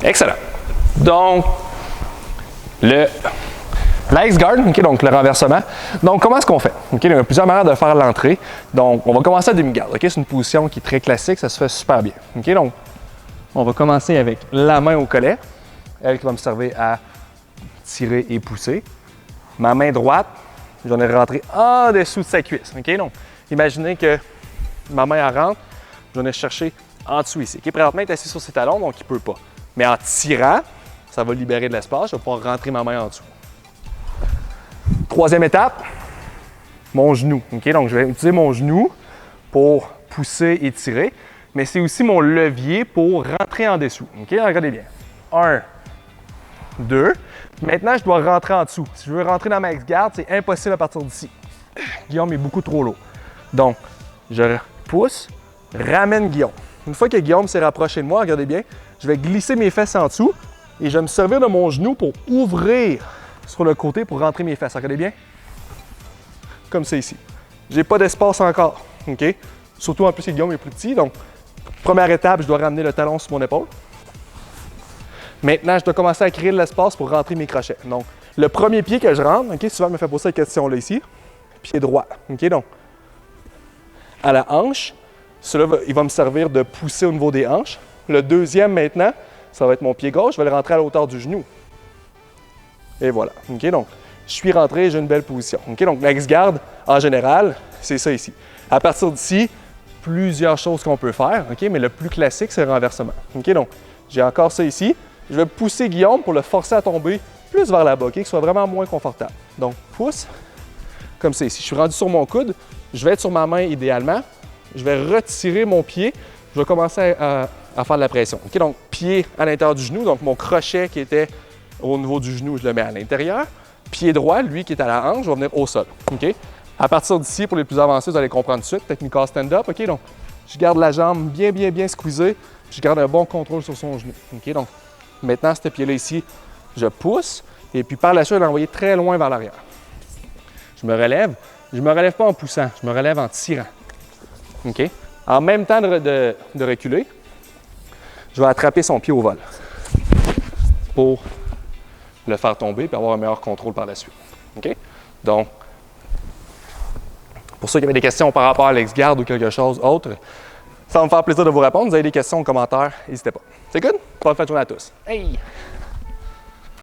Excellent. Donc, la X-Guard, okay, donc le renversement. Donc, comment est-ce qu'on fait? Okay, il y a plusieurs manières de faire l'entrée. Donc, on va commencer à demi-garde. Okay? C'est une position qui est très classique, ça se fait super bien. Okay? Donc, on va commencer avec la main au collet, elle qui va me servir à tirer et pousser. Ma main droite, j'en ai rentré en dessous de sa cuisse. Okay? Donc, imaginez que ma main elle rentre, j'en ai cherché en dessous ici. Okay? Présentement, il est assis sur ses talons, donc il ne peut pas. Mais en tirant, ça va libérer de l'espace, je vais pouvoir rentrer ma main en dessous. Troisième étape, mon genou. Okay? Donc, je vais utiliser mon genou pour pousser et tirer, mais c'est aussi mon levier pour rentrer en dessous. Okay? Regardez bien. 1, 2. Maintenant, je dois rentrer en dessous. Si je veux rentrer dans ma X-Guard, c'est impossible à partir d'ici. Guillaume est beaucoup trop lourd. Donc, je pousse, ramène Guillaume. Une fois que Guillaume s'est rapproché de moi, regardez bien, je vais glisser mes fesses en dessous et je vais me servir de mon genou pour ouvrir sur le côté pour rentrer mes fesses. Regardez bien. Comme c'est ici. J'ai pas d'espace encore. OK? Surtout en plus que Guillaume est plus petit. Donc, première étape, je dois ramener le talon sur mon épaule. Maintenant, je dois commencer à créer de l'espace pour rentrer mes crochets. Donc, le premier pied que je rentre, OK, souvent, je me fais poser cette question-là ici. Pied droit. OK? Donc, à la hanche, cela il va me servir de pousser au niveau des hanches. Le deuxième, maintenant, ça va être mon pied gauche. Je vais le rentrer à la hauteur du genou. Et voilà. OK? Donc, je suis rentré, j'ai une belle position. OK? Donc, la X-Guard, en général, c'est ça ici. À partir d'ici, plusieurs choses qu'on peut faire, OK? Mais le plus classique, c'est le renversement. OK? Donc, j'ai encore ça ici. Je vais pousser Guillaume pour le forcer à tomber plus vers la bas, OK? Qu'il soit vraiment moins confortable. Donc, pousse, comme ça ici. Je suis rendu sur mon coude. Je vais être sur ma main idéalement. Je vais retirer mon pied. Je vais commencer à faire de la pression. OK? Donc, pied à l'intérieur du genou. Donc, mon crochet qui était au niveau du genou, je le mets à l'intérieur. Pied droit, lui qui est à la hanche, je vais venir au sol. OK? À partir d'ici, pour les plus avancés, vous allez comprendre tout de suite. Technical stand-up. OK? Donc, je garde la jambe bien squeezée. Je garde un bon contrôle sur son genou. OK? Donc, maintenant, ce pied-là ici, je pousse. Et puis, par la suite, je vais l'envoyer très loin vers l'arrière. Je me relève. Je ne me relève pas en poussant. Je me relève en tirant. OK? En même temps de reculer, je vais attraper son pied au vol pour le faire tomber et avoir un meilleur contrôle par la suite. OK? Donc, pour ceux qui avaient des questions par rapport à l'X-Guard ou quelque chose autre, ça va me faire plaisir de vous répondre. Vous avez des questions en commentaire, n'hésitez pas. C'est good? Bonne fin de journée à tous. Hey!